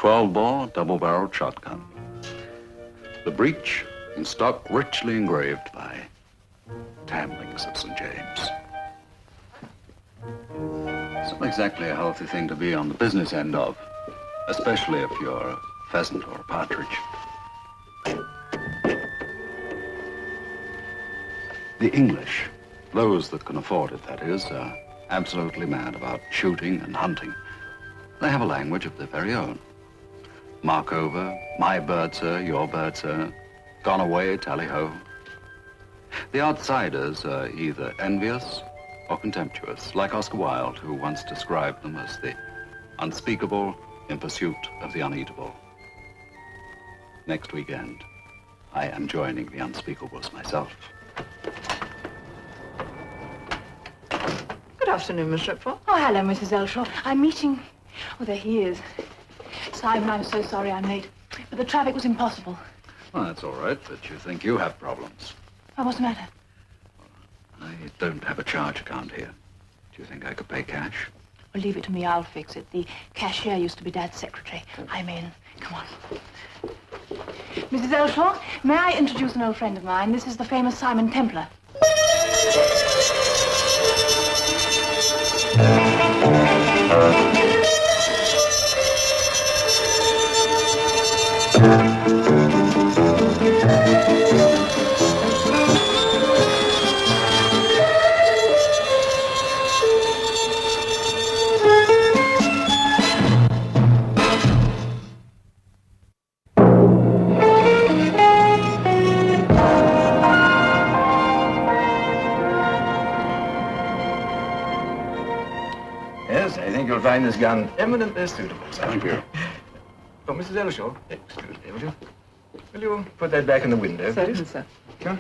12-bore, double-barreled shotgun. The breech in stock richly engraved by Tamlings of St. James. It's not exactly a healthy thing to be on the business end of, especially if you're a pheasant or a partridge. The English, those that can afford it, that is, are absolutely mad about shooting and hunting. They have a language of their very own. Mark over, my bird, sir, your bird, sir, gone away, tally-ho. The outsiders are either envious or contemptuous, like Oscar Wilde, who once described them as the unspeakable in pursuit of the uneatable. Next weekend, I am joining the unspeakables myself. Good afternoon, Miss Ripford. Oh, hello, Mrs. Ellshaw. I'm meeting... Oh, there he is. Simon, I'm so sorry I'm late, but the traffic was impossible. Well, that's all right, but you think you have problems. Oh, what's the matter? I don't have a charge account here. Do you think I could pay cash? Well, leave it to me. I'll fix it. The cashier used to be Dad's secretary. I'm in. Come on. Mrs. Ellshaw, may I introduce an old friend of mine? This is the famous Simon Templar. Yes, I think you'll find this gun eminently suitable, sir. Thank you. Oh, Mrs. Ellshaw, excuse me, will you? Will you put that back in the window, Certainly, please? sir. Come.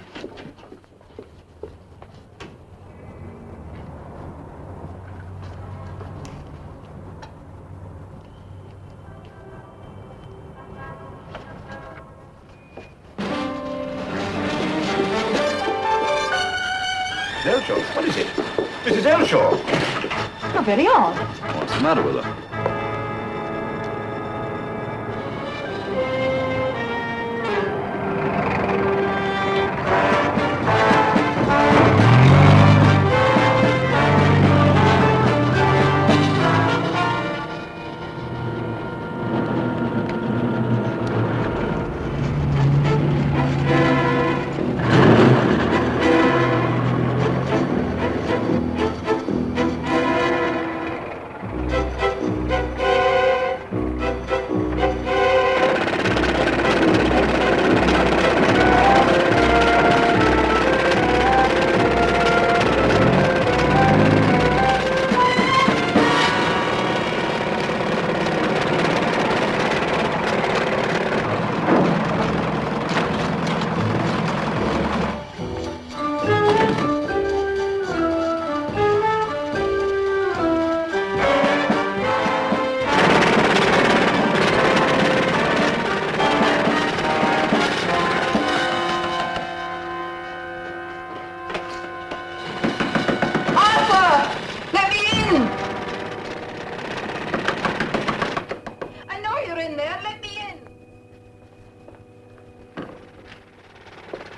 Mrs. Ellshaw, what is it? Mrs. Ellshaw! You're very odd. What's the matter with her?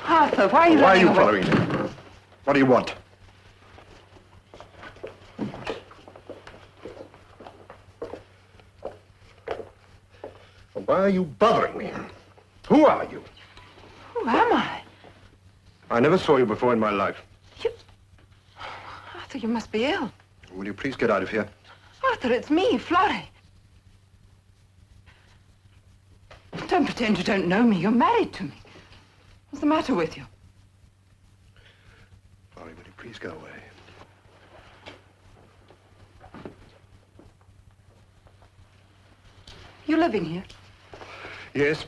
Arthur, why are you Why are you running away? following me? What do you want? Why are you bothering me? Who are you? Who am I? I never saw you before in my life. Arthur, you must be ill. Will you please get out of here? Arthur, it's me, Florrie. Don't pretend you don't know me. You're married to me. What's the matter with you? Florrie, will you please go away? You living here? Yes,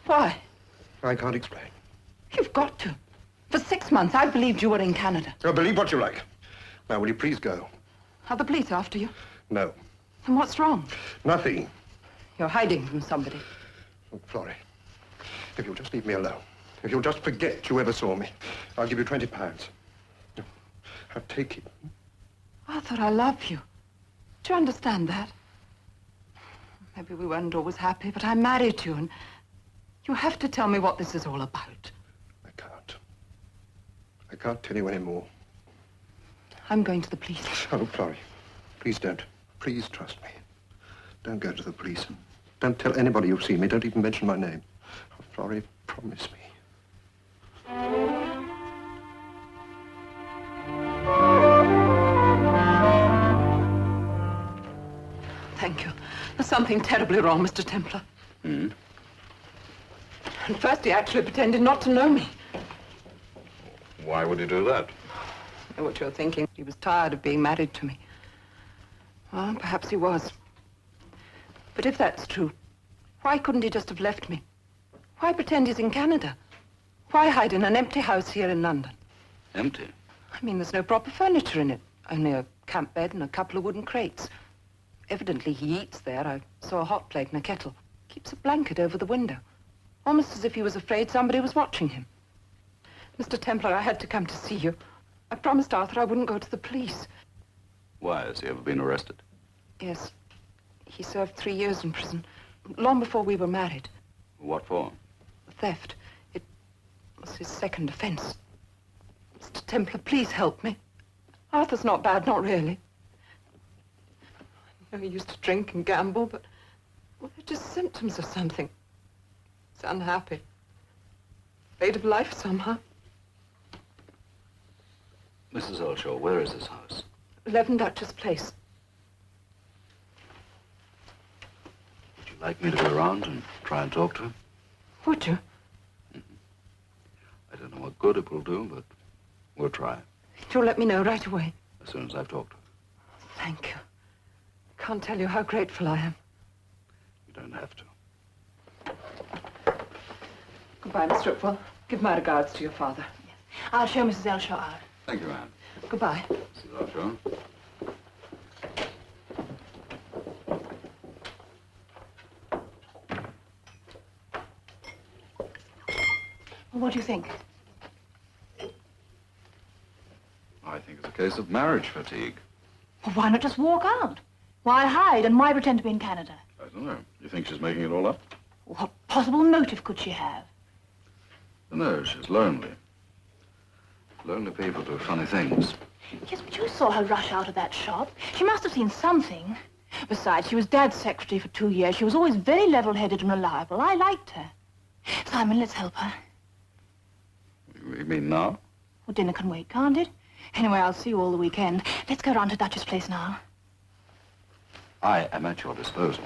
Why? I can't explain. You've got to. For 6 months, I believed you were in Canada. Oh, believe what you like. Now, will you please go? Are the police after you? No, And what's wrong? nothing. You're hiding from somebody. Look, Florrie, if you'll just leave me alone, if you'll just forget you ever saw me, I'll give you £20. Now, take it. Arthur, I love you. Do you understand that? Maybe we weren't always happy, but I married you, and you have to tell me what this is all about. I can't. I can't tell you any more. I'm going to the police. Oh, Florrie, please don't. Please trust me. Don't go to the police. Don't tell anybody you've seen me. Don't even mention my name. Oh, Florrie, promise me. Thank you. There's something terribly wrong, Mr. Templar. Hmm? And first he actually pretended not to know me. Why would he do that? I know what you're thinking. He was tired of being married to me. Well, perhaps he was. But if that's true, why couldn't he just have left me? Why pretend he's in Canada? Why hide in an empty house here in London? Empty? I mean, there's no proper furniture in it. Only a camp bed and a couple of wooden crates. Evidently he eats there. I saw a hot plate and a kettle. Keeps a blanket over the window. Almost as if he was afraid somebody was watching him. Mr. Templar, I had to come to see you. I promised Arthur I wouldn't go to the police. Why, has he ever been arrested? Yes. He served 3 years in prison, long before we were married. What for? Theft. It was his second offense. Mr. Templar, please help me. Arthur's not bad, not really. I know he used to drink and gamble, but well, they're just symptoms of something. He's unhappy. Afraid of life somehow. Mrs. Ellshaw, where is this house? 11 Duchess Place. Would you like me to go around and try and talk to him? Would you? I don't know what good it will do, but we'll try. You'll let me know right away. As soon as I've talked to him. Thank you. I can't tell you how grateful I am. You don't have to. Goodbye, Miss Ripwell. Give my regards to your father. Yes. I'll show Mrs. Ellshaw out. Thank you, Anne. Goodbye. Mrs. Ellshaw. Well, what do you think? I think it's a case of marriage fatigue. Well, why not just walk out? Why hide and why pretend to be in Canada? I don't know. You think she's making it all up? What possible motive could she have? No, she's lonely. Lonely people do funny things. Yes, but you saw her rush out of that shop. She must have seen something. Besides, she was Dad's secretary for 2 years. She was always very level-headed and reliable. I liked her. Simon, let's help her. You mean now? Well, dinner can wait, can't it? Anyway, I'll see you all the weekend. Let's go round to Duchess Place now. I am at your disposal.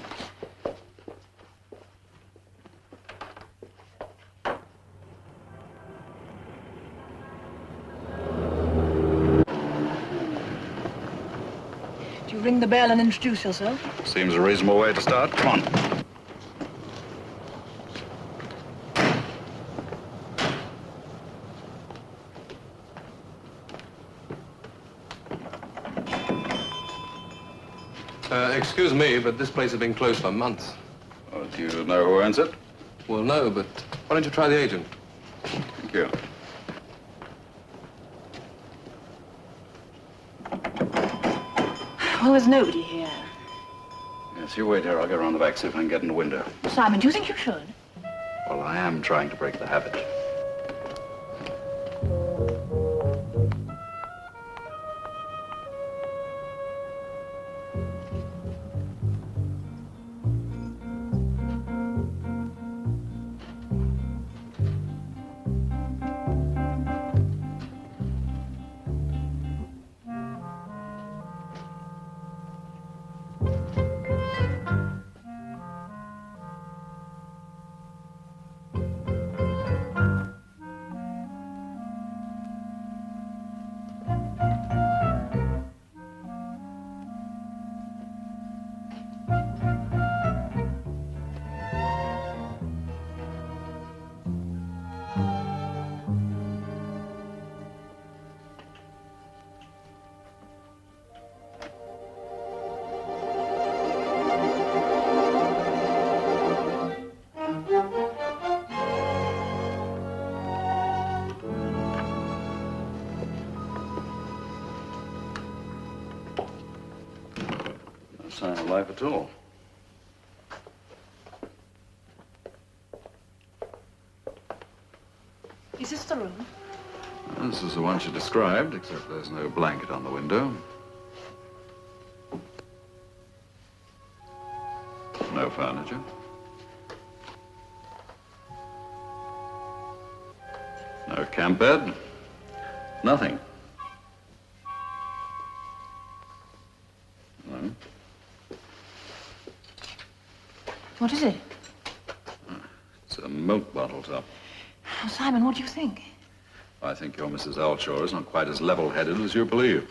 Do you ring the bell and introduce yourself? Seems a reasonable way to start. Come on. Excuse me, but this place has been closed for months. Oh, do you know who owns it? Well, no, but why don't you try the agent? Thank you. Well, there's nobody here. Yes, you wait here. I'll go around the back, see if I can get in the window. Simon, do you think you should? Well, I am trying to break the habit. Sign of life at all. as the one she described, except there's no blanket on the window. No furniture. No camp bed. Nothing. No. What is it? It's a milk bottle top. Oh, Simon, what do you think? I think your Mrs. Ellshaw is not quite as level-headed as you believe.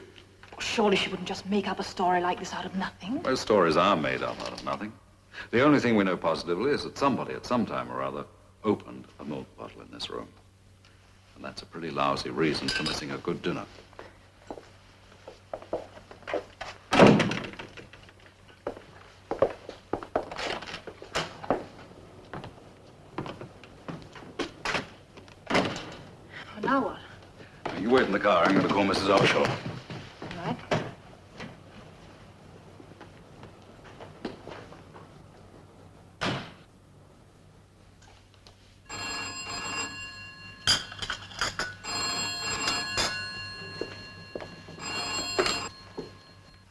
Surely she wouldn't just make up a story like this out of nothing. Most stories are made up out of nothing. The only thing we know positively is that somebody at some time or other opened a milk bottle in this room. And that's a pretty lousy reason for missing a good dinner. Now what? You wait in the car. I'm going to call Mrs. Ellshaw. All right.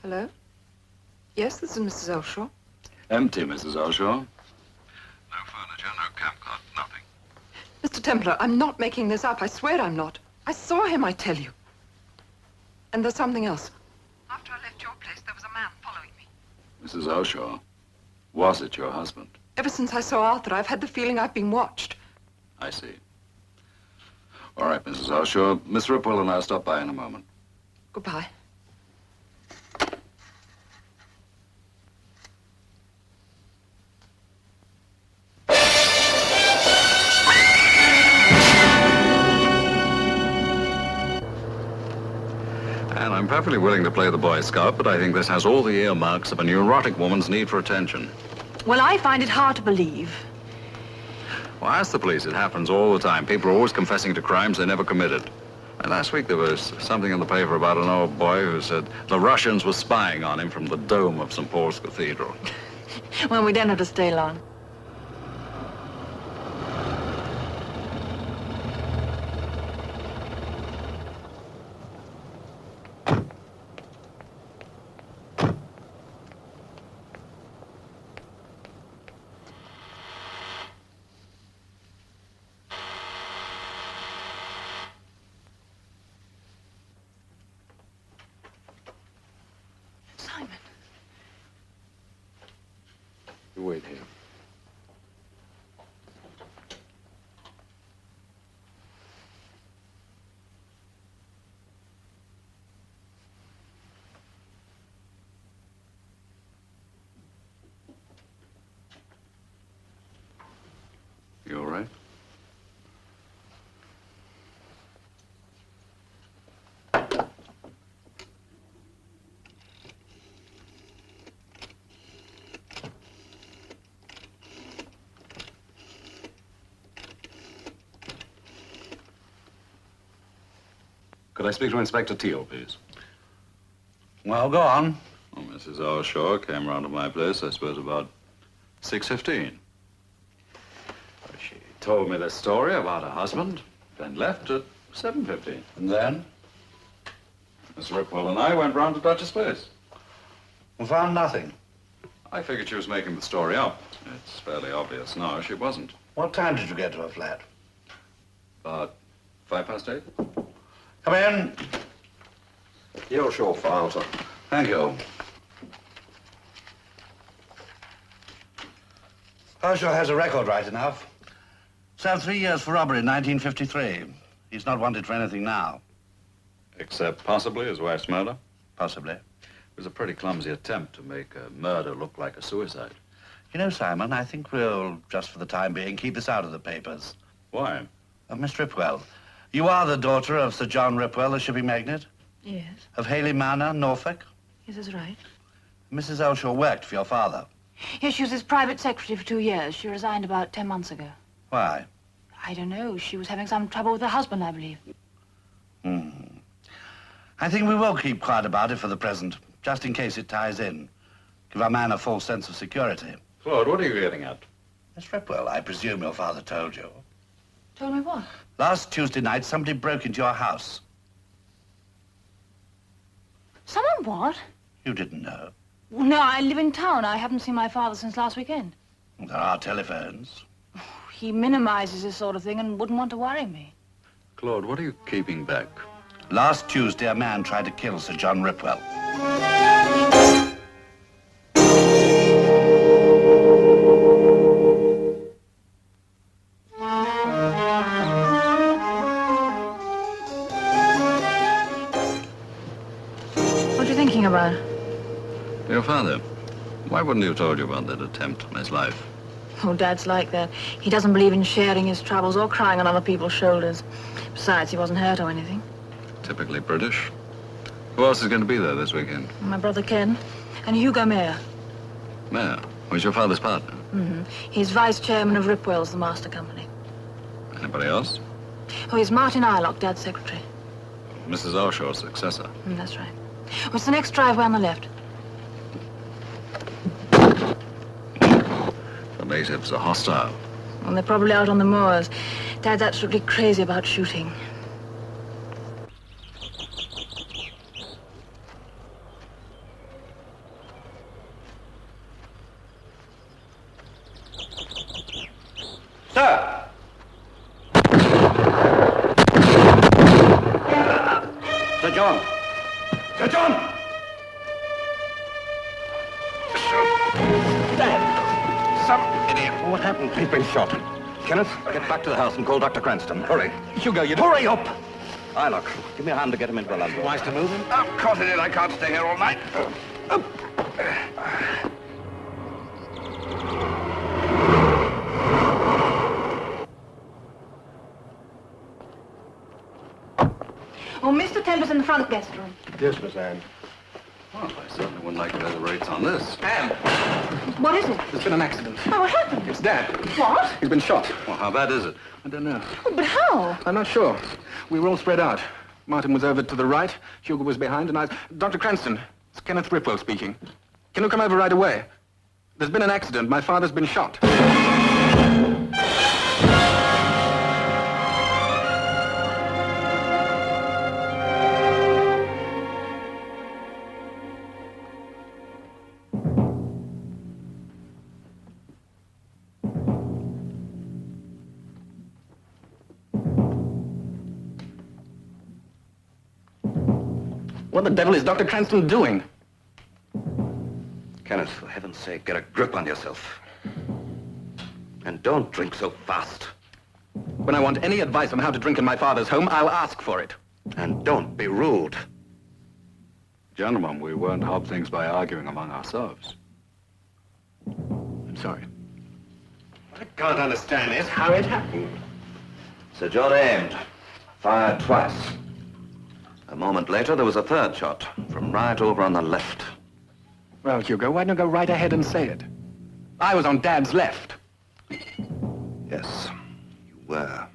Hello? Yes, this is Mrs. Ellshaw. Empty, Mrs. Ellshaw. No furniture, no camp cot, nothing. Mr. Templar, I'm not making this up. I swear I'm not. I saw him, I tell you. And there's something else. After I left your place, there was a man following me. Mrs. Ellshaw, was it your husband? Ever since I saw Arthur, I've had the feeling I've been watched. I see. All right, Mrs. Ellshaw. Miss Ripwell and I'll stop by in a moment. Goodbye. And I'm perfectly willing to play the Boy Scout, but I think this has all the earmarks of a neurotic woman's need for attention. Well, I find it hard to believe. Well, ask the police. It happens all the time. People are always confessing to crimes they never committed. And last week there was something in the paper about an old boy who said the Russians were spying on him from the dome of St. Paul's Cathedral. Well, we don't have to stay long. Simon. You wait here. You all right? Could I speak to Inspector Teal, please? Well, go on. Well, Mrs. Ellshaw came round to my place, I suppose, about 6:15. She told me the story about her husband, then left at 7:15. And then? Miss Ripwell and I went round to Duchess Place. We found nothing. I figured she was making the story up. It's fairly obvious now she wasn't. What time did you get to her flat? About 8:05. Come in. The Ellshaw file, sir. Thank you. Ellshaw has a record right enough. Served 3 years for robbery in 1953. He's not wanted for anything now. Except possibly his wife's murder. Possibly. It was a pretty clumsy attempt to make a murder look like a suicide. You know, Simon, I think we'll, just for the time being, keep this out of the papers. Why? Miss Ripwell, you are the daughter of Sir John Ripwell, the shipping magnate? Yes. Of Haley Manor, Norfolk? Yes, that's right. Mrs. Ellshaw worked for your father. Yes, she was his private secretary for 2 years. She resigned about 10 months ago. Why? I don't know. She was having some trouble with her husband, I believe. I think we will keep quiet about it for the present, just in case it ties in. Give our man a false sense of security. Claude, what are you getting at? Miss Ripwell, I presume your father told you. Told me what? Last Tuesday night, somebody broke into your house. Someone what? You didn't know. Well, no, I live in town. I haven't seen my father since last weekend. There are telephones. He minimizes this sort of thing and wouldn't want to worry me. Claude, what are you keeping back? Last Tuesday, a man tried to kill Sir John Ripwell. What are you thinking about? Your father. Why wouldn't he have told you about that attempt on his life? Oh, Dad's like that. He doesn't believe in sharing his troubles or crying on other people's shoulders. Besides, he wasn't hurt or anything. Typically British. Who else is going to be there this weekend? My brother Ken and Hugo Mayer. Mayor. Who's your father's partner? Mm-hmm. He's vice chairman of Ripwell's, the master company. Anybody else? Oh, he's Martin Eyelock, Dad's secretary. Mrs. Ellshaw's successor. That's right. What's the next driveway on the left? The natives are hostile. Well, they're probably out on the moors. Dad's absolutely crazy about shooting. Sir! Sir John! Sir John! Some idiot. What happened? He's been shot. Kenneth, get back to the house and call Dr. Cranston. Hurry. Hugo, you... Hurry up! Eyelock, give me a hand to get him into the landau. Wise to move him? Of course it is. I can't stay here all night. Oh, Mr. Templar's in the front guest room. Yes, Miss Anne. Well, I certainly wouldn't like to lay the rates on this. Anne! What is it? There's been an accident. Oh, what happened? It's Dad. What? He's been shot. Well, how bad is it? I don't know. Oh, but how? I'm not sure. We were all spread out. Martin was over to the right, Hugo was behind, and I... Dr. Cranston, it's Kenneth Ripwell speaking. Can you come over right away? There's been an accident. My father's been shot. What the devil is Dr. Cranston doing? Kenneth, for heaven's sake, get a grip on yourself. And don't drink so fast. When I want any advice on how to drink in my father's home, I'll ask for it. And don't be rude. Gentlemen, we won't help things by arguing among ourselves. I'm sorry. What I can't understand is how it happened. Sir John aimed, fired twice. A moment later, there was a third shot from right over on the left. Well, Hugo, why don't you go right ahead and say it? I was on Dad's left. Yes, you were.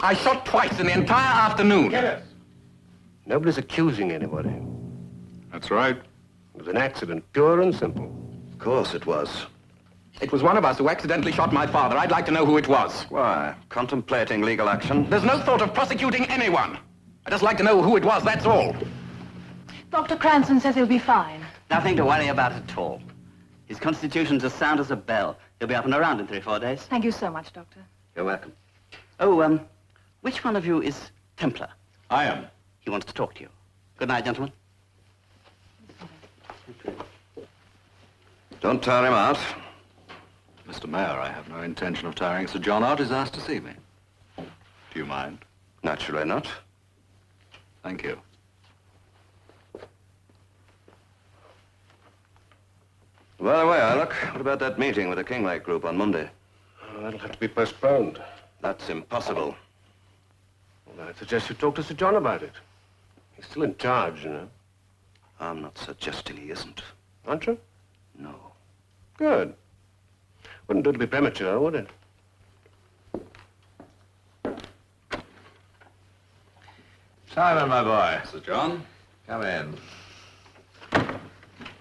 I shot twice in the entire afternoon. Kenneth, nobody's accusing anybody. That's right. It was an accident, pure and simple. Of course it was. It was one of us who accidentally shot my father. I'd like to know who it was. Why? Contemplating legal action? There's no thought of prosecuting anyone. I'd just like to know who it was, that's all. Dr. Cranston says he'll be fine. Nothing to worry about at all. His constitution's as sound as a bell. He'll be up and around in 3 or 4 days. Thank you so much, Doctor. You're welcome. Oh, which one of you is Templar? I am. He wants to talk to you. Good night, gentlemen. Don't tire him out. Mr. Mayor, I have no intention of tiring Sir John out. He's asked to see me. Do you mind? Naturally not. Thank you. By the way, Eyelock, what about that meeting with the Kinglake group on Monday? Oh, that'll have to be postponed. That's impossible. Well, I'd suggest you talk to Sir John about it. He's still in charge, you know. I'm not suggesting he isn't. Aren't you? No. Good. Wouldn't do to be premature, would it? Simon, my boy, Sir John? come in.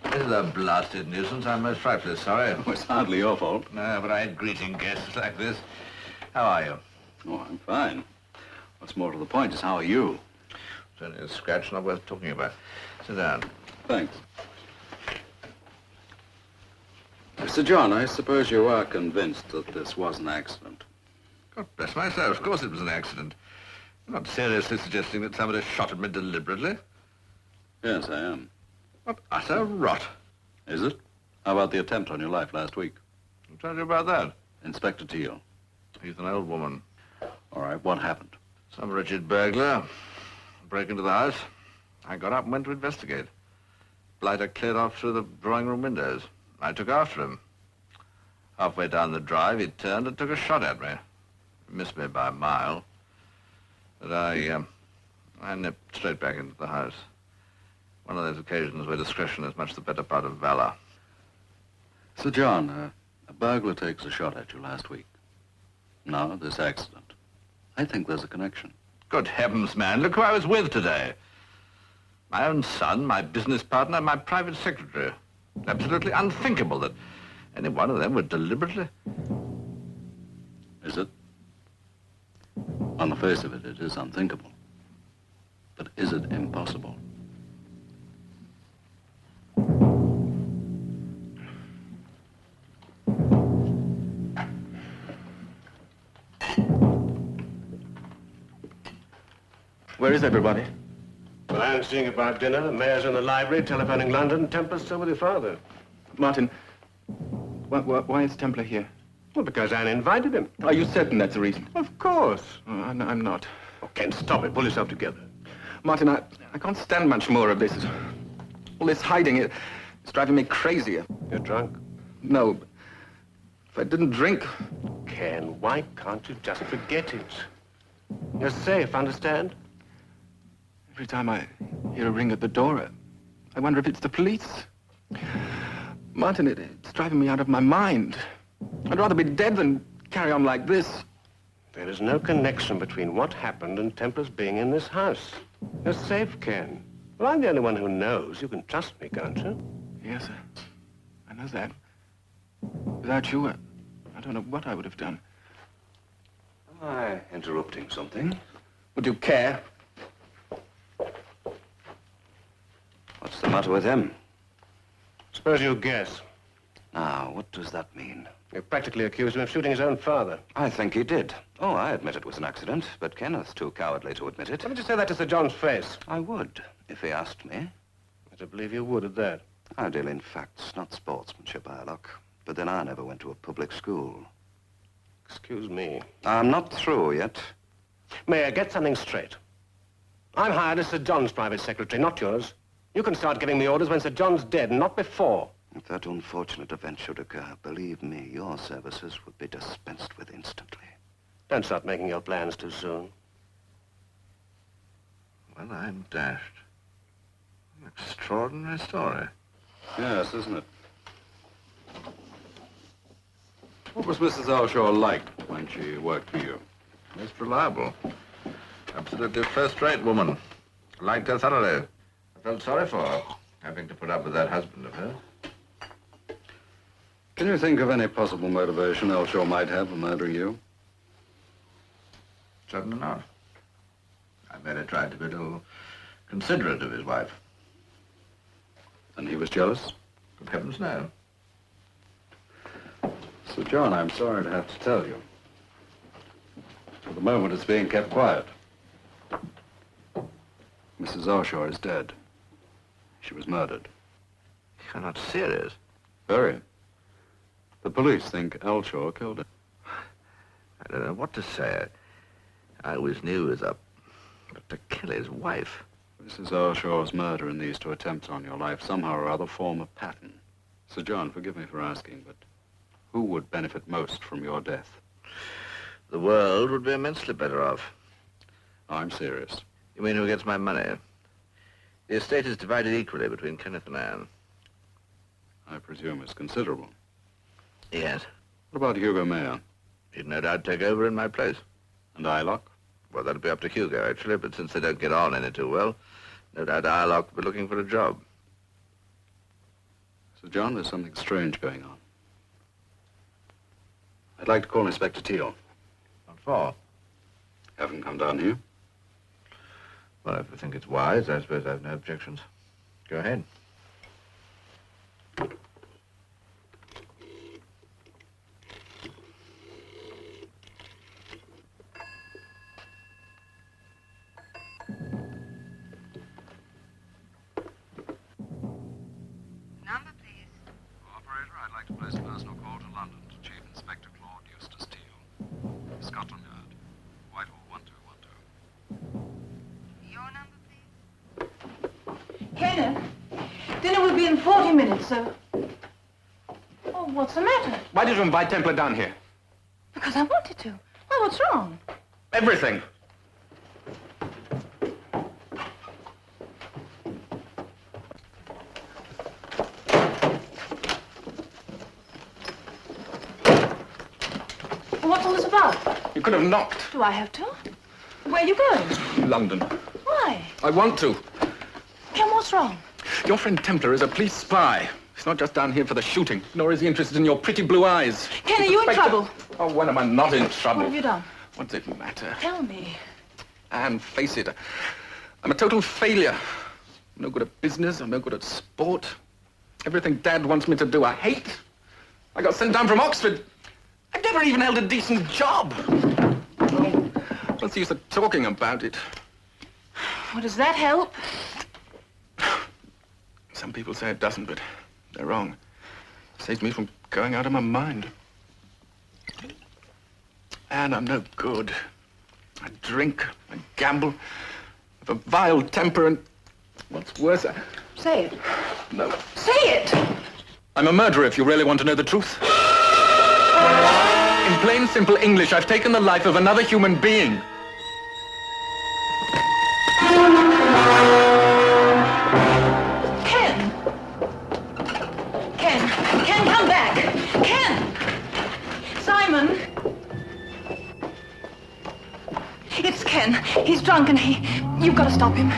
This is a blasted nuisance. I'm most frightfully sorry. Oh, it's hardly your fault. No, but I hate greeting guests like this. How are you? Oh, I'm fine. What's more to the point is how are you? It's only a scratch, not worth talking about. Sit down. Thanks. Sir John, I suppose you are convinced that this was an accident. God bless myself. Of course it was an accident. You're not seriously suggesting that somebody shot at me deliberately? Yes, I am. What utter rot. Is it? How about the attempt on your life last week? I'll tell you about that. Inspector Teal. He's an old woman. All right, what happened? Some wretched burglar broke into the house. I got up and went to investigate. Blighter cleared off through the drawing room windows. I took after him. Halfway down the drive, he turned and took a shot at me. He missed me by a mile. But I nipped straight back into the house. One of those occasions where discretion is much the better part of valor. Sir John, a burglar takes a shot at you last week. Now, this accident. I think there's a connection. Good heavens, man, look who I was with today. My own son, my business partner, my private secretary. Absolutely unthinkable that any one of them would deliberately... Is it? On the face of it, it is unthinkable. But is it impossible? Where is everybody? Well, I'm seeing about dinner. The mayor's in the library, telephoning London. Templar's still with your father. Martin, why is Templar here? Well, because Anne invited him. Are you certain that's the reason? Of course. Oh, I'm not. Oh, Ken, stop it. Pull yourself together. Martin, I can't stand much more of this. All this hiding, it's driving me crazy. You're drunk. No, if I didn't drink... Ken, why can't you just forget it? You're safe, understand? Every time I hear a ring at the door, I wonder if it's the police. Martin, it's driving me out of my mind. I'd rather be dead than carry on like this. There is no connection between what happened and Templar's being in this house. You're safe, Ken. Well, I'm the only one who knows. You can trust me, can't you? Yes, sir. I know that. Without you, I don't know what I would have done. Am I interrupting something? Would you care? What's the matter with him? Suppose you guess. Now, what does that mean? You practically accused him of shooting his own father. I think he did. Oh, I admit it was an accident, but Kenneth's too cowardly to admit it. Why did you say that to Sir John's face? I would, if he asked me. I don't believe you would at that. I deal in facts, not sportsmanship, Ilock. But then I never went to a public school. Excuse me. I'm not through yet. Mayor, get something straight. I'm hired as Sir John's private secretary, not yours. You can start giving me orders when Sir John's dead, and not before. If that unfortunate event should occur, believe me, your services would be dispensed with instantly. Don't start making your plans too soon. Well, I'm dashed. An extraordinary story. Yes, isn't it? What was Mrs. Ellshaw like when she worked for you? Most reliable. Absolutely first-rate woman. Liked her thoroughly. I felt sorry for her, having to put up with that husband of hers. Can you think of any possible motivation Ellshaw might have for murdering you? Certainly not. I merely tried to be a little considerate of his wife. And he was jealous? Good heavens, no. Sir John, I'm sorry to have to tell you. For the moment, it's being kept quiet. Mrs. Ellshaw is dead. She was murdered. You're not serious. Very. The police think Ellshaw killed her. I don't know what to say. I always knew it was up. But to kill his wife... Mrs. Ellshaw's murder and these two attempts on your life somehow or other form a pattern. Sir John, forgive me for asking, but who would benefit most from your death? The world would be immensely better off. I'm serious. You mean who gets my money? The estate is divided equally between Kenneth and Anne. I presume it's considerable. Yes. What about Hugo Mayer? He'd no doubt take over in my place. And Ilock? Well, that'd be up to Hugo, actually, but since they don't get on any too well, no doubt Ilock will be looking for a job. Sir John, there's something strange going on. I'd like to call Inspector Teal. What for? Have him come down here. Well, if you think it's wise, I suppose I have no objections. Go ahead. to place a personal call to London to Chief Inspector Claude Eustace Teal, Scotland Yard, Whitehall 1212. Your number, please? Kenneth, dinner will be in 40 minutes, so... Oh, what's the matter? Why did you invite Templar down here? Because I wanted to. Why, what's wrong? Everything. What's all this about? You could have knocked. Do I have to? Where are you going? London. Why? I want to. Ken, what's wrong? Your friend Templar is a police spy. He's not just down here for the shooting, nor is he interested in your pretty blue eyes. Ken, are you in trouble? Oh, when am I not in trouble? What have you done? What does it matter? Tell me. And face it, I'm a total failure. I'm no good at business, I'm no good at sport. Everything Dad wants me to do, I hate. I got sent down from Oxford. I've never even held a decent job. Oh, what's the use of talking about it? Well, does that help? Some people say it doesn't, but they're wrong. It saves me from going out of my mind. And I'm no good. I drink, I gamble, have a vile temper, and what's worse, Say it. No. Say it! I'm a murderer, if you really want to know the truth. In plain, simple English, I've taken the life of another human being. Ken! Ken! Ken, come back! Ken! Simon! It's Ken. He's drunk and you've got to stop him.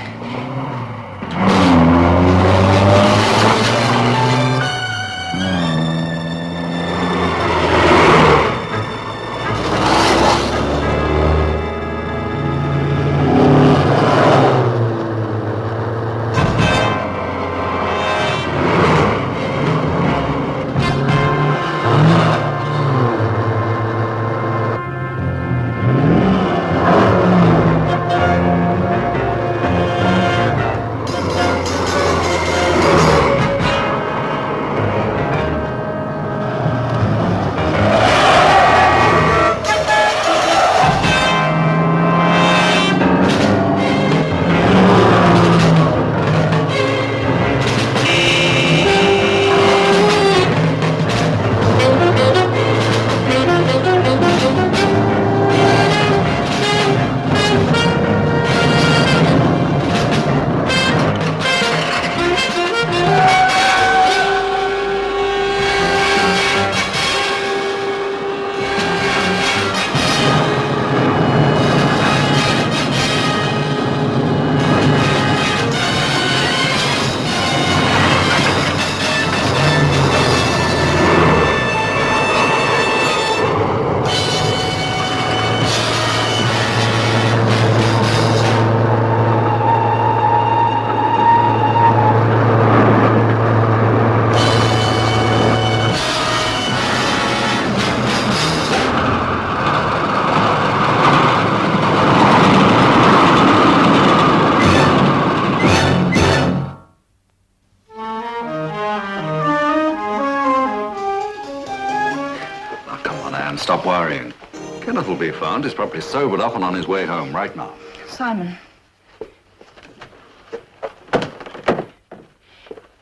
Stop worrying. Kenneth will be found. He's probably sobered up and on his way home right now. Simon.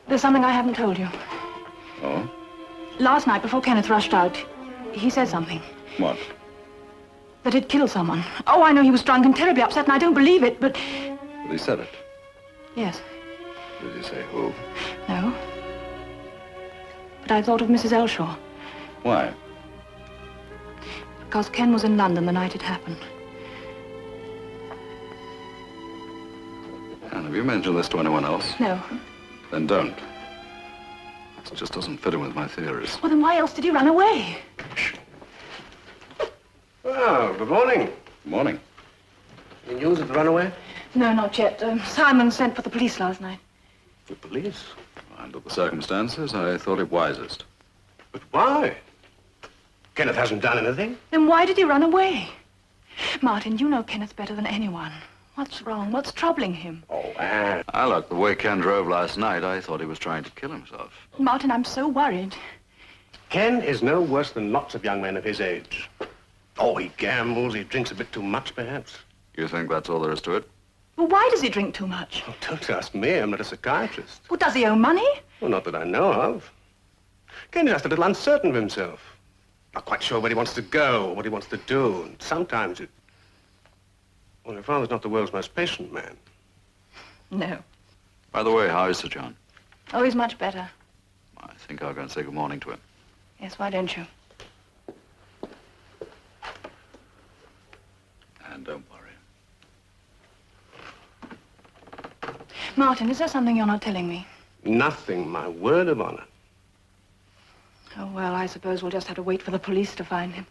There's something I haven't told you. Oh? Last night, before Kenneth rushed out, he said something. What? That he'd killed someone. Oh, I know he was drunk and terribly upset, and I don't believe it, but... But he said it. Yes. Did he say who? No. But I thought of Mrs. Ellshaw. Why? Because Ken was in London the night it happened. And have you mentioned this to anyone else? No. Then don't. This just doesn't fit in with my theories. Well, then why else did he run away? Oh, good morning. Good morning. Any news of the runaway? No, not yet. Simon sent for the police last night. The police? Under the circumstances, I thought it wisest. But why? Kenneth hasn't done anything. Then why did he run away? Martin, you know Kenneth better than anyone. What's wrong? What's troubling him? Oh, Anne. I look, the way Ken drove last night, I thought he was trying to kill himself. Martin, I'm so worried. Ken is no worse than lots of young men of his age. Oh, he gambles, he drinks a bit too much, perhaps. You think that's all there is to it? Well, why does he drink too much? Oh, don't ask me, I'm not a psychiatrist. Well, does he owe money? Well, not that I know of. Ken is just a little uncertain of himself. Not quite sure where he wants to go, or what he wants to do, and sometimes it... Well, your father's not the world's most patient man. No. By the way, how is Sir John? Oh, he's much better. I think I'll go and say good morning to him. Yes, why don't you? And don't worry. Martin, is there something you're not telling me? Nothing, my word of honor. Oh, well, I suppose we'll just have to wait for the police to find him.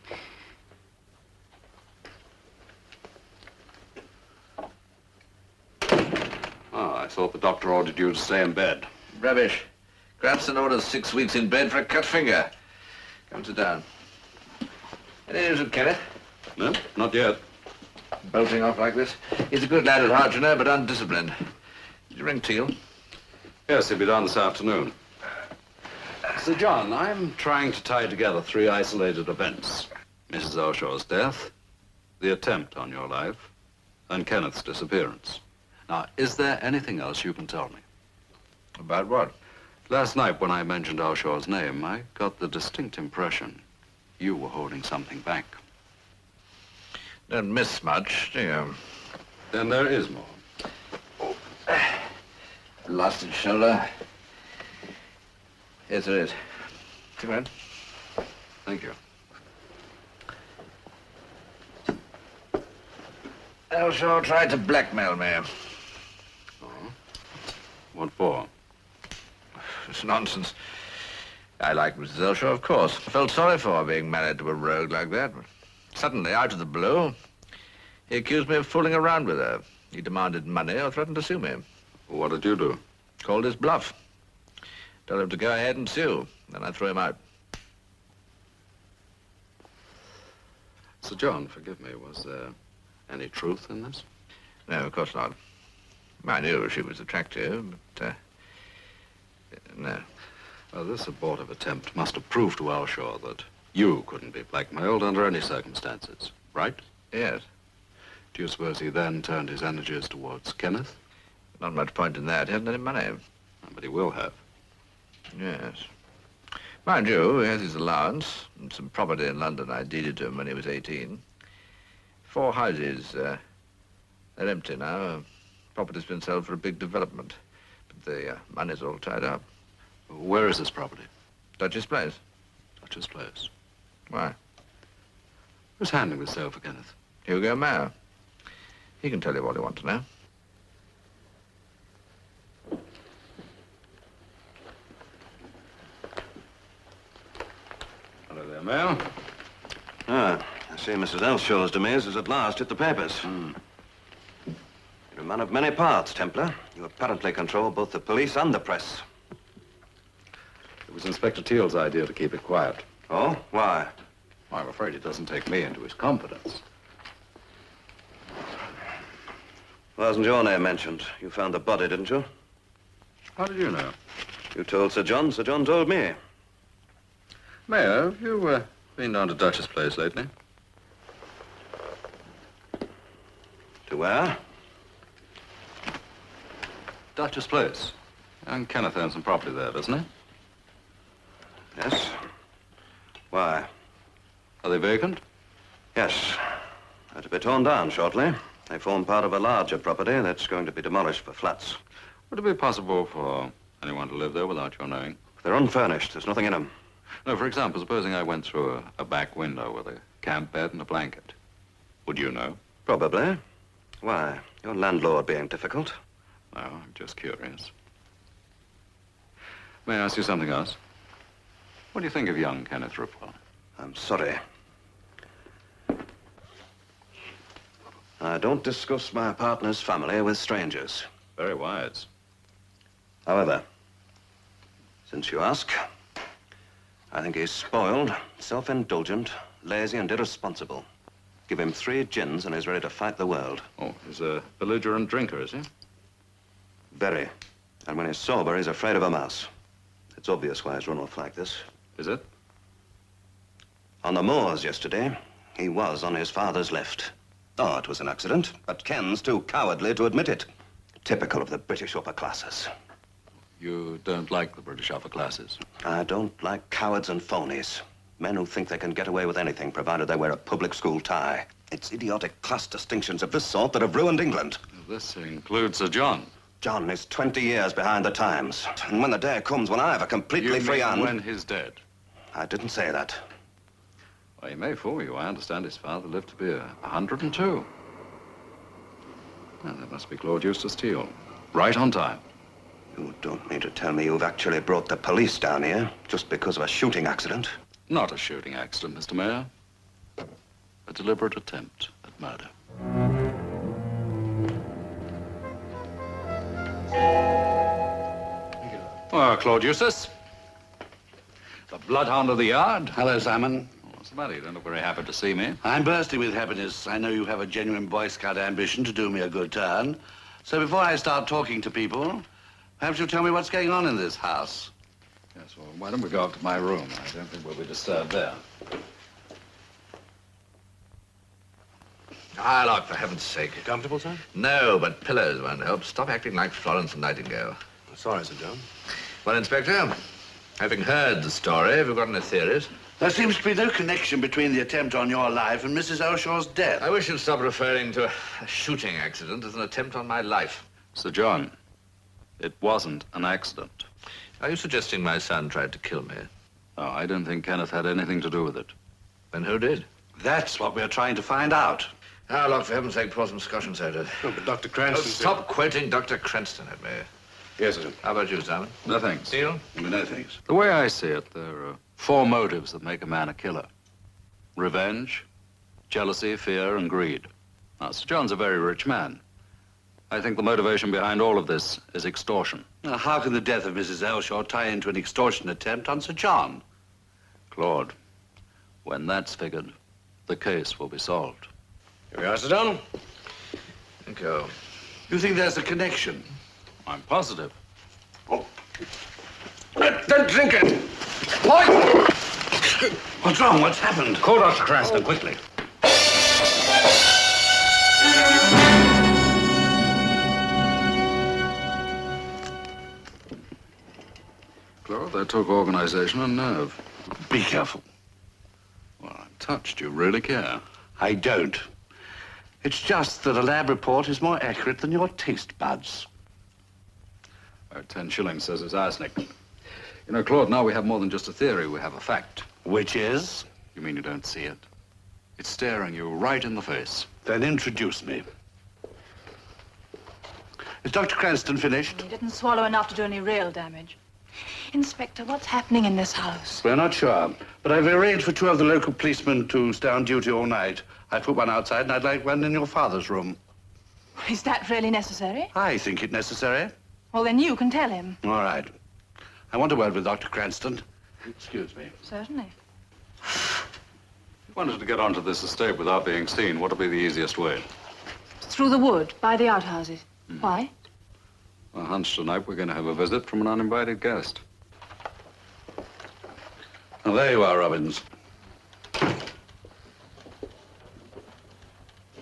Oh, I thought the doctor ordered you to stay in bed. Rubbish. Grandson orders 6 weeks in bed for a cut finger. Come sit down. Any news of Kenneth? No, not yet. Bolting off like this? He's a good lad at heart, you know, but undisciplined. Did you ring Teal? Yes, he'll be down this afternoon. Sir John, I'm trying to tie together 3 isolated events. Mrs. Ellshaw's death, the attempt on your life, and Kenneth's disappearance. Now, is there anything else you can tell me? About what? Last night, when I mentioned Ellshaw's name, I got the distinct impression you were holding something back. Don't miss much, do you? Then there is more. Lost his shoulder. Yes, there is. Come on. Thank you. Ellshaw tried to blackmail me. Oh? What for? It's nonsense. I liked Mrs. Ellshaw, of course. I felt sorry for her being married to a rogue like that. But suddenly, out of the blue, he accused me of fooling around with her. He demanded money or threatened to sue me. What did you do? Called his bluff. Told him to go ahead and sue. Then I threw him out. Sir John, forgive me, was there any truth in this? No, of course not. I knew she was attractive, but, no. Well, this abortive attempt must have proved to Ellshaw that you couldn't be blackmailed under any circumstances, right? Yes. Do you suppose he then turned his energies towards Kenneth? Not much point in that. He hasn't any money. But he will have. Yes. Mind you, he has his allowance and some property in London I deeded to him when he was 18. 4 houses. They're empty now. Property's been sold for a big development. But the money's all tied up. Where is this property? Duchess Place. Duchess Place. Why? Who's handling the sale for Kenneth? Hugo Mayer. He can tell you what you want to know. Hello there, Mayor. Ah, I see Mrs. Elshaw's demise has at last hit the papers. You're a man of many parts, Templar. You apparently control both the police and the press. It was Inspector Teal's idea to keep it quiet. Oh? Why? I'm afraid he doesn't take me into his confidence. Wasn't your name mentioned? You found the body, didn't you? How did you know? You told Sir John. Sir John told me. Mayor, have you been down to Duchess Place lately? To where? Duchess Place. Young Kenneth owns some property there, doesn't he? Yes. Why? Are they vacant? Yes. They're to be torn down shortly. They form part of a larger property that's going to be demolished for flats. Would it be possible for anyone to live there without your knowing? They're unfurnished. There's nothing in them. No, for example, supposing I went through a back window with a camp bed and a blanket. Would you know? Probably. Why? Your landlord being difficult? No, I'm just curious. May I ask you something else? What do you think of young Kenneth Ripwell? I'm sorry. I don't discuss my partner's family with strangers. Very wise. However, since you ask, I think he's spoiled, self-indulgent, lazy and irresponsible. Give him 3 gins and he's ready to fight the world. Oh, he's a belligerent drinker, is he? Very. And when he's sober, he's afraid of a mouse. It's obvious why he's run off like this. Is it? On the moors yesterday, he was on his father's left. Oh, it was an accident, but Ken's too cowardly to admit it. Typical of the British upper classes. You don't like the British upper classes? I don't like cowards and phonies. Men who think they can get away with anything, provided they wear a public school tie. It's idiotic class distinctions of this sort that have ruined England. This includes Sir John. John is 20 years behind the times. And when the day comes when I have a completely free hand... when he's dead? I didn't say that. Well, he may fool you. I understand his father lived to be 102. Well, that must be Claude Eustace Teal. Right on time. You don't mean to tell me you've actually brought the police down here just because of a shooting accident? Not a shooting accident, Mr. Mayor. A deliberate attempt at murder. Oh, Claude Eustace. The bloodhound of the yard. Hello, Simon. What's the matter? You don't look very happy to see me. I'm bursting with happiness. I know you have a genuine Boy Scout ambition to do me a good turn. So before I start talking to people, perhaps you'll tell me what's going on in this house. Yes, well, why don't we go up to my room? I don't think we'll be disturbed there. Look, for heaven's sake. You comfortable, sir? No, but pillows won't help. Stop acting like Florence Nightingale. Sorry, Sir John. Well, Inspector, having heard the story, have you got any theories? There seems to be no connection between the attempt on your life and Mrs. Elshaw's death. I wish you'd stop referring to a shooting accident as an attempt on my life. Sir John, it wasn't an accident. Are you suggesting my son tried to kill me? No, I don't think Kenneth had anything to do with it. Then who did? That's what we're trying to find out. Now, look, for heaven's sake, pour some scotch and soda. Oh, but Dr. Cranston said... Stop quoting Dr. Cranston at me. Yes, sir. How about you, Simon? No thanks. Neil? No thanks. The way I see it, there are 4 motives that make a man a killer. Revenge, jealousy, fear, and greed. Now, Sir John's a very rich man. I think the motivation behind all of this is extortion. Now, how can the death of Mrs. Elshaw tie into an extortion attempt on Sir John? Claude, when that's figured, the case will be solved. Here we are, Sir John. Thank you. You think there's a connection? I'm positive. Oh. Don't drink it! What's wrong? What's happened? Call Dr. Cranston, quickly. Claude, that took organization and nerve. Be careful. Well, I'm touched. You really care. I don't. It's just that a lab report is more accurate than your taste buds. 10 shillings says it's arsenic. You know, Claude, now we have more than just a theory. We have a fact. Which is? You mean you don't see it? It's staring you right in the face. Then introduce me. Is Dr. Cranston finished? He didn't swallow enough to do any real damage. Inspector, what's happening in this house? We're not sure, but I've arranged for 2 of the local policemen to stay on duty all night. I put one outside, and I'd like one in your father's room. Is that really necessary? I think it necessary. Well, then you can tell him. All right. I want a word with Dr. Cranston. Excuse me. Certainly. If you wanted to get onto this estate without being seen, what would be the easiest way? Through the wood, by the outhouses. Why? A hunch tonight we're going to have a visit from an uninvited guest. Well, there you are, Robbins.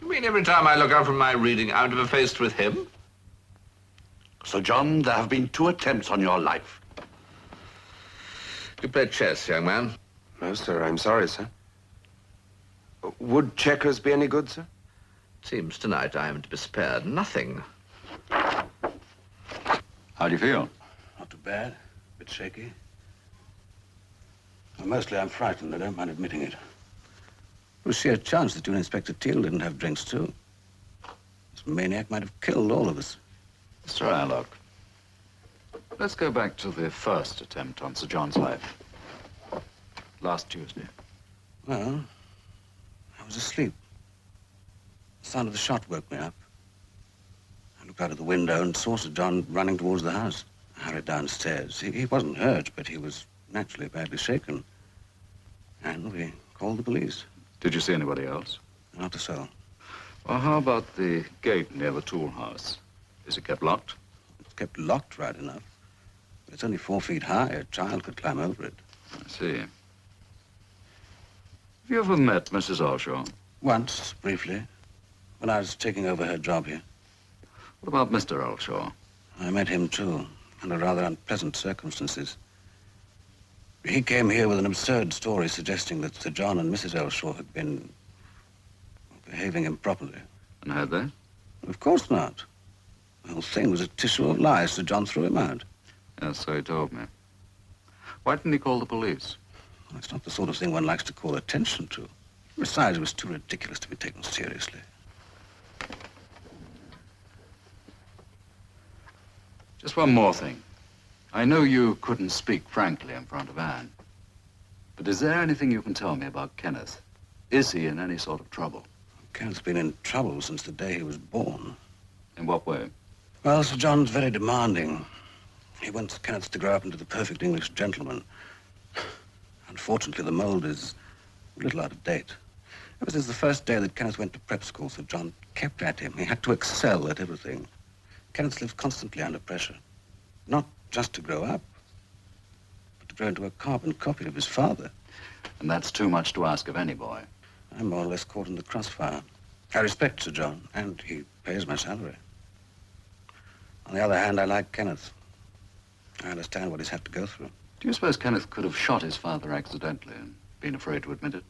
You mean every time I look up from my reading, I'm to be faced with him? Sir John, there have been 2 attempts on your life. You play chess, young man. No, sir, I'm sorry, sir. Would checkers be any good, sir? Seems tonight I am to be spared nothing. How do you feel? Not too bad. A bit shaky. Well, mostly I'm frightened. I don't mind admitting it. There was sheer chance that you and Inspector Teal didn't have drinks, too. This maniac might have killed all of us. Mr. Alloc, let's go back to the first attempt on Sir John's life. Last Tuesday. Well, I was asleep. The sound of the shot woke me up. I looked out of the window and saw Sir John running towards the house. I hurried downstairs. He wasn't hurt, but he was naturally badly shaken. And we called the police. Did you see anybody else? Not a soul. Well, how about the gate near the tool house? Is it kept locked? It's kept locked, right enough. But it's only 4 feet high. A child could climb over it. I see. Have you ever met Mrs. Ellshaw? Once, briefly, when I was taking over her job here. What about Mr. Ellshaw? I met him, too, under rather unpleasant circumstances. He came here with an absurd story suggesting that Sir John and Mrs. Ellshaw had been behaving improperly. And had they? Of course not. The whole thing was a tissue of lies. Sir John threw him out. Yes, so he told me. Why didn't he call the police? Well, it's not the sort of thing one likes to call attention to. Besides, it was too ridiculous to be taken seriously. Just one more thing. I know you couldn't speak frankly in front of Anne. But is there anything you can tell me about Kenneth? Is he in any sort of trouble? Kenneth's been in trouble since the day he was born. In what way? Well, Sir John's very demanding. He wants Kenneth to grow up into the perfect English gentleman. Unfortunately, the mold is a little out of date. Ever since the first day that Kenneth went to prep school, Sir John kept at him. He had to excel at everything. Kenneth lives constantly under pressure. Not just to grow up, but to grow into a carbon copy of his father. And that's too much to ask of any boy. I'm more or less caught in the crossfire. I respect Sir John, and he pays my salary. On the other hand, I like Kenneth. I understand what he's had to go through. Do you suppose Kenneth could have shot his father accidentally and been afraid to admit it?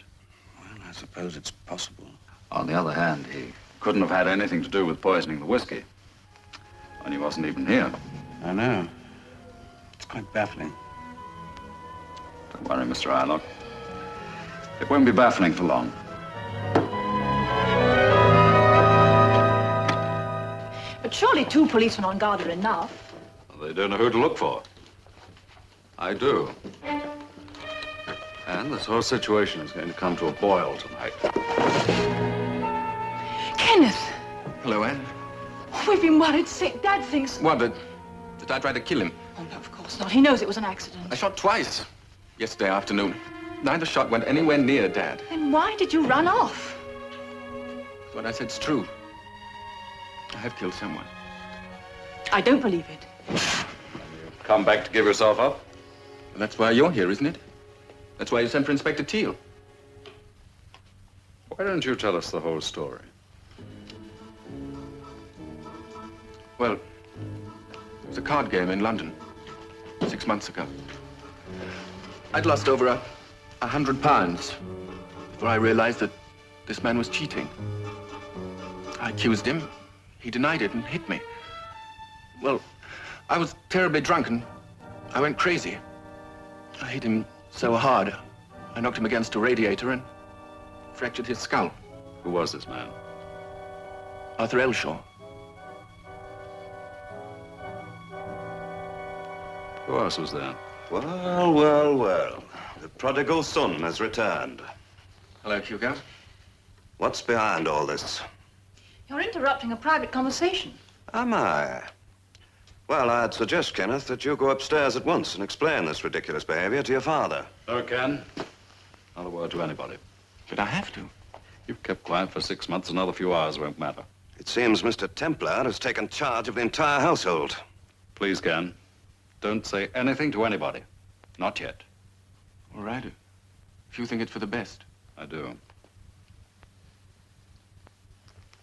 Well, I suppose it's possible. On the other hand, he couldn't have had anything to do with poisoning the whiskey. And he wasn't even here. I know. It's quite baffling. Don't worry, Mr. Aylock. It won't be baffling for long. But surely 2 policemen on guard are enough. Well, they don't know who to look for. I do. And this whole situation is going to come to a boil tonight. Kenneth! Hello, Anne. We've been worried sick. Dad thinks... What, did I try to kill him? Oh, no, of course not. He knows it was an accident. I shot twice yesterday afternoon. Neither shot went anywhere near Dad. Then why did you run off? What I said's true. I have killed someone. I don't believe it. Come back to give yourself up? And that's why you're here, isn't it? That's why you sent for Inspector Teal. Why don't you tell us the whole story? Well, it was a card game in London 6 months ago. I'd lost over £100 before I realized that this man was cheating. I accused him. He denied it and hit me. Well, I was terribly drunk and I went crazy. I hit him so hard, I knocked him against a radiator and fractured his skull. Who was this man? Arthur Ellshaw. Who else was there? Well, well, well. The prodigal son has returned. Hello, Hugo. What's behind all this? You're interrupting a private conversation. Am I? Well, I'd suggest, Kenneth, that you go upstairs at once and explain this ridiculous behavior to your father. No, Ken. Not a word to anybody. But I have to. You've kept quiet for 6 months. Another few hours won't matter. It seems Mr. Templar has taken charge of the entire household. Please, Ken. Don't say anything to anybody. Not yet. All right. If you think it's for the best. I do.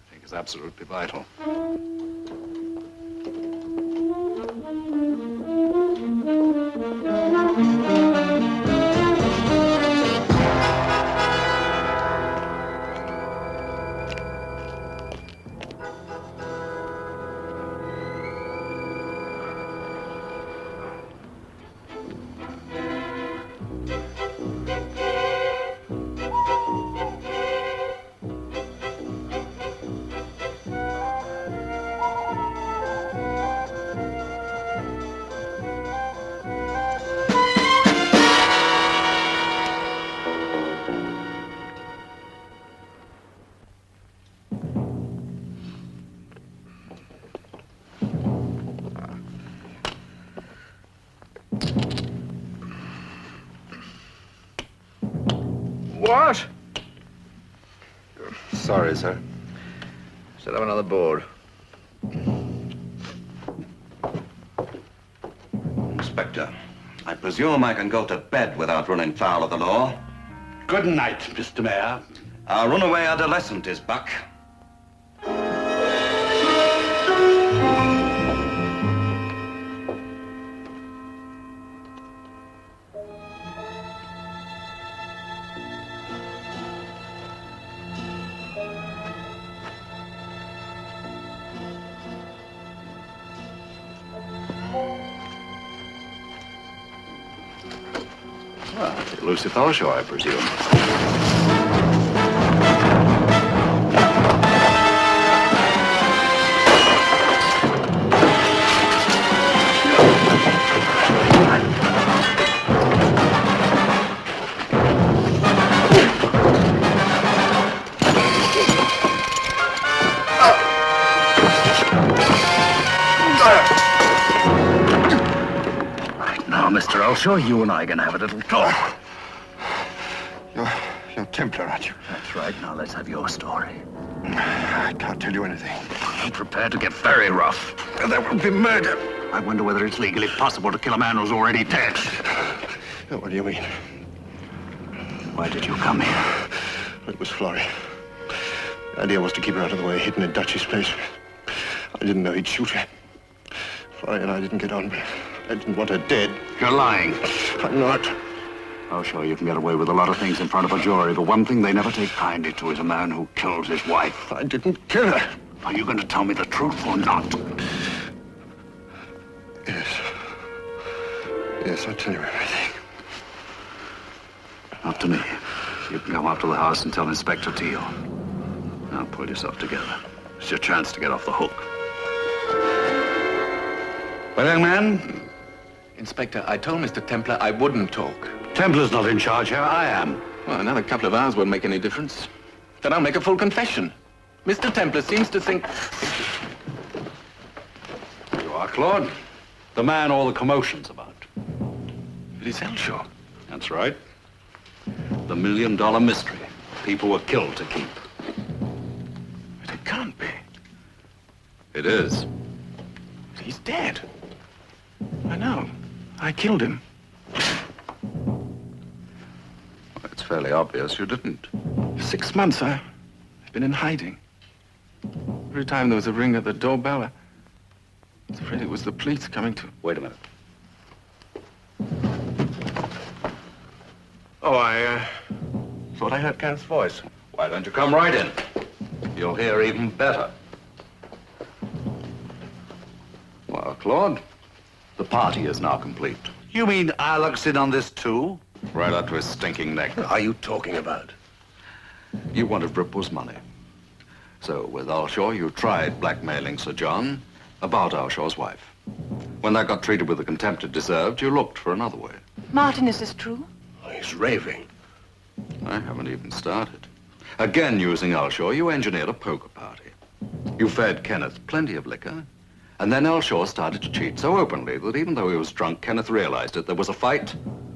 I think it's absolutely vital. What? Sorry, sir. Set up another board. Inspector, I presume I can go to bed without running foul of the law. Good night, Mr. Mayor. Our runaway adolescent is back. The Elusive Ellshaw, I presume. Right now, Mr. Ellshaw, you and I are going to have a little talk. You're Templar, aren't you? That's right. Now let's have your story. I can't tell you anything. Be prepared to get very rough. There will be murder. I wonder whether it's legally possible to kill a man who's already dead. What do you mean? Why did you come here? It was Florrie. The idea was to keep her out of the way, hidden in Dutchie's place. I didn't know he'd shoot her. Florrie and I didn't get on, but I didn't want her dead. You're lying. I'm not. Oh, sure, you can get away with a lot of things in front of a jury, but one thing they never take kindly to is a man who kills his wife. I didn't kill her. Are you going to tell me the truth or not? Yes. Yes, I'll tell you everything. Up to me. You can come up to the house and tell Inspector Teal. Now pull yourself together. It's your chance to get off the hook. Well, young man, Inspector, I told Mr. Templar I wouldn't talk. Templar's not in charge here. I am. Well, another couple of hours won't make any difference. Then I'll make a full confession. Mr. Templar seems to think... You are, Claude. The man all the commotion's about. It is Ellshaw. That's right. The $1 million mystery. People were killed to keep. But it can't be. It is. He's dead. I know. I killed him. It's fairly obvious you didn't. 6 months, I've been in hiding. Every time there was a ring at the doorbell, I was afraid it was the police coming to... Wait a minute. Oh, I thought I heard Kenneth's voice. Why don't you come right in? You'll hear even better. Well, Claude, the party is now complete. You mean Irelock's in on this too? Right up to his stinking neck. What are you talking about? You wanted Ripple's money. So, with Ellshaw, you tried blackmailing Sir John about Elshaw's wife. When that got treated with the contempt it deserved, you looked for another way. Martin, is this true? Oh, he's raving. I haven't even started. Again, using Ellshaw, you engineered a poker party. You fed Kenneth plenty of liquor, and then Ellshaw started to cheat so openly that even though he was drunk, Kenneth realized it. There was a fight.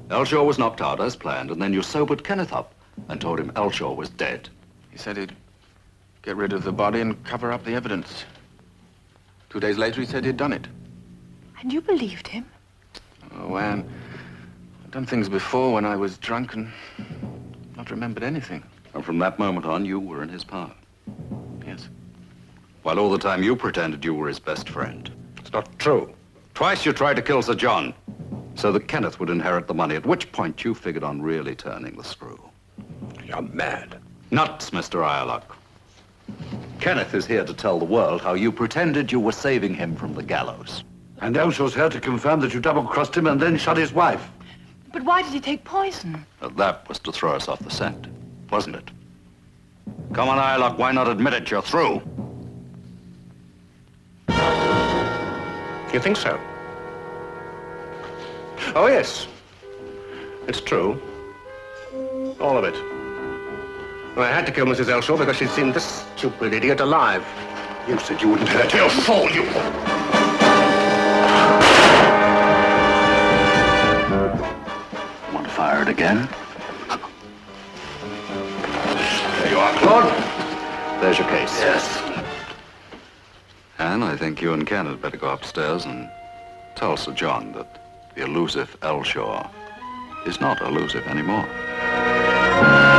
Ellshaw was knocked out as planned, and then you sobered Kenneth up and told him Ellshaw was dead. He said he'd get rid of the body and cover up the evidence. 2 days later, he said he'd done it. And you believed him? Oh, Anne, I've done things before when I was drunk and not remembered anything. And from that moment on, you were in his power. Yes. While all the time you pretended you were his best friend. It's not true. Twice you tried to kill Sir John, so that Kenneth would inherit the money, at which point you figured on really turning the screw. You're mad. Nuts, Mr. Irelock. Kenneth is here to tell the world how you pretended you were saving him from the gallows. And Elshaw's here to confirm that you double-crossed him and then shot his wife. But why did he take poison? That was to throw us off the scent, wasn't it? Come on, Irelock, why not admit it? You're through. You think so? Oh, yes. It's true. All of it. Well, I had to kill Mrs. Ellshaw because she'd seen this stupid idiot alive. You said you wouldn't hurt her. You fool, you! Want to fire it again? There you are, Claude. There's your case. Yes. Anne, I think you and Ken had better go upstairs and tell Sir John that the elusive Ellshaw is not elusive anymore. Thank you.